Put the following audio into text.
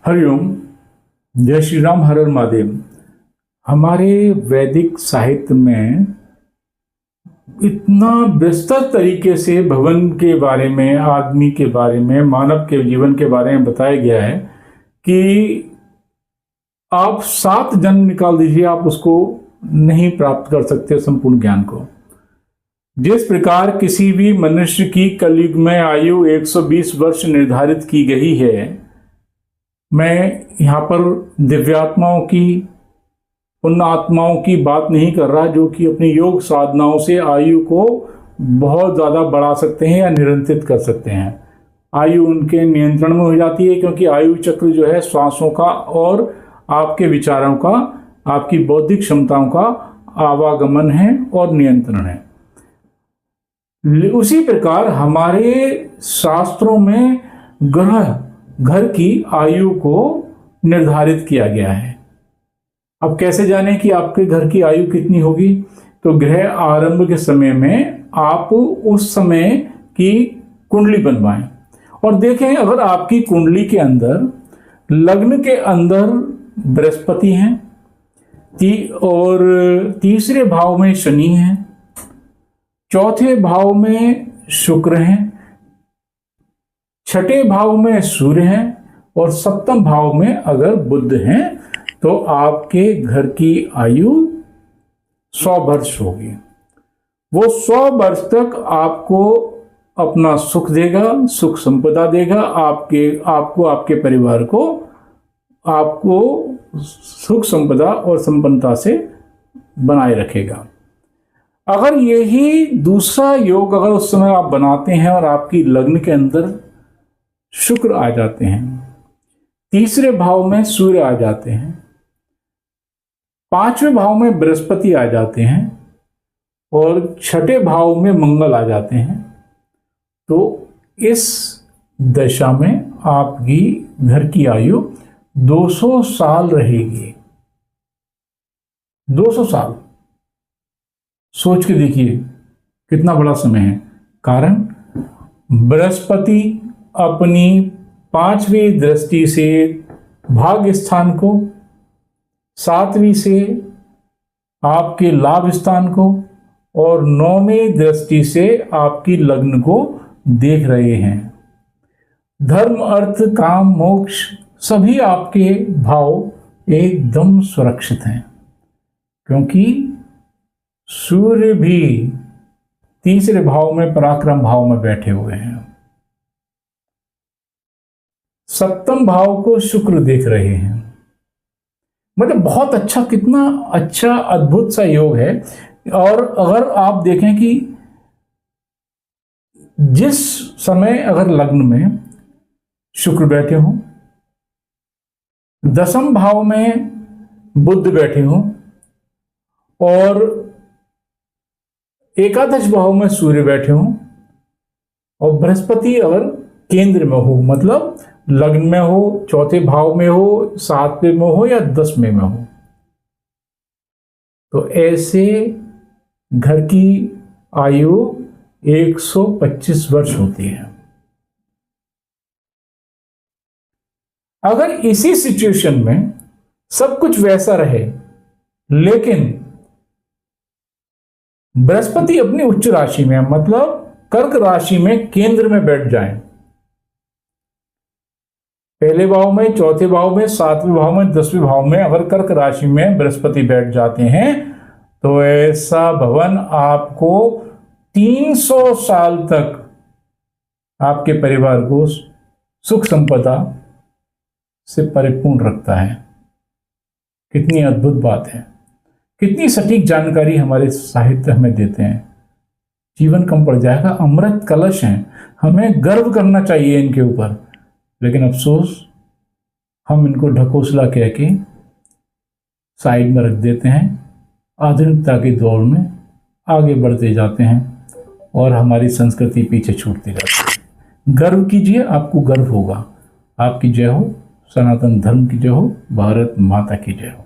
हरिओम। जय श्री राम, हर हर महादेव। हमारे वैदिक साहित्य में इतना विस्तृत तरीके से भगवान के बारे में, आदमी के बारे में, मानव के जीवन के बारे में बताया गया है कि आप 7 जन्म निकाल दीजिए, आप उसको नहीं प्राप्त कर सकते संपूर्ण ज्ञान को। जिस प्रकार किसी भी मनुष्य की कलयुग में आयु 120 वर्ष निर्धारित की गई है, मैं यहाँ पर दिव्यात्माओं की, उन आत्माओं की बात नहीं कर रहा जो कि अपनी योग साधनाओं से आयु को बहुत ज़्यादा बढ़ा सकते हैं या नियंत्रित कर सकते हैं। आयु उनके नियंत्रण में हो जाती है, क्योंकि आयु चक्र जो है श्वासों का और आपके विचारों का, आपकी बौद्धिक क्षमताओं का आवागमन है और नियंत्रण है। उसी प्रकार हमारे शास्त्रों में घर की आयु को निर्धारित किया गया है। अब कैसे जाने कि आपके घर की आयु कितनी होगी? तो ग्रह आरंभ के समय में आप उस समय की कुंडली बनवाएं और देखें, अगर आपकी कुंडली के अंदर लग्न के अंदर बृहस्पति हैं और तीसरे भाव में शनि है, चौथे भाव में शुक्र हैं, छठे भाव में सूर्य हैं और सप्तम भाव में अगर बुध हैं, तो आपके घर की आयु 100 वर्ष होगी। वो 100 वर्ष तक आपको अपना सुख देगा, सुख संपदा देगा, आपको आपके परिवार को आपको सुख संपदा और संपन्नता से बनाए रखेगा। अगर यही दूसरा योग अगर उस समय आप बनाते हैं और आपकी लग्न के अंदर शुक्र आ जाते हैं, तीसरे भाव में सूर्य आ जाते हैं, पांचवें भाव में बृहस्पति आ जाते हैं और छठे भाव में मंगल आ जाते हैं, तो इस दशा में आपकी घर की आयु 200 साल रहेगी। 200 साल सोच के देखिए कितना बड़ा समय है। कारण बृहस्पति अपनी 5वीं दृष्टि से भाग्य स्थान को, 7वीं से आपके लाभ स्थान को और 9वीं दृष्टि से आपकी लग्न को देख रहे हैं। धर्म, अर्थ, काम, मोक्ष सभी आपके भाव एकदम सुरक्षित हैं, क्योंकि सूर्य भी तीसरे भाव में, पराक्रम भाव में बैठे हुए हैं। सप्तम भाव को शुक्र देख रहे हैं। मतलब बहुत अच्छा, कितना अच्छा अद्भुत सा योग है। और अगर आप देखें कि जिस समय अगर लग्न में शुक्र बैठे हों, 10वें भाव में बुध बैठे हों और 11वें भाव में सूर्य बैठे हों और बृहस्पति अगर केंद्र में हो, मतलब लग्न में हो, चौथे भाव में हो, 7वें में हो या 10वें में हो, तो ऐसे घर की आयु 125 वर्ष होती है। अगर इसी सिचुएशन में सब कुछ वैसा रहे, लेकिन बृहस्पति अपनी उच्च राशि में, मतलब कर्क राशि में केंद्र में बैठ जाएं, पहले भाव में, चौथे भाव में, 7वें भाव में, 10वें भाव में अगर कर्क राशि में बृहस्पति बैठ जाते हैं, तो ऐसा भवन आपको 300 साल तक आपके परिवार को सुख संपदा से परिपूर्ण रखता है। कितनी अद्भुत बात है, कितनी सटीक जानकारी हमारे साहित्य हमें देते हैं। जीवन कम पड़ जाएगा। अमृत कलश हैं, हमें गर्व करना चाहिए इनके ऊपर, लेकिन अफसोस हम इनको ढकोसला कह के साइड में रख देते हैं। आधुनिकता की दौड़ में आगे बढ़ते जाते हैं और हमारी संस्कृति पीछे छूटती जाती है। गर्व कीजिए, आपको गर्व होगा। आपकी जय हो, सनातन धर्म की जय हो, भारत माता की जय हो।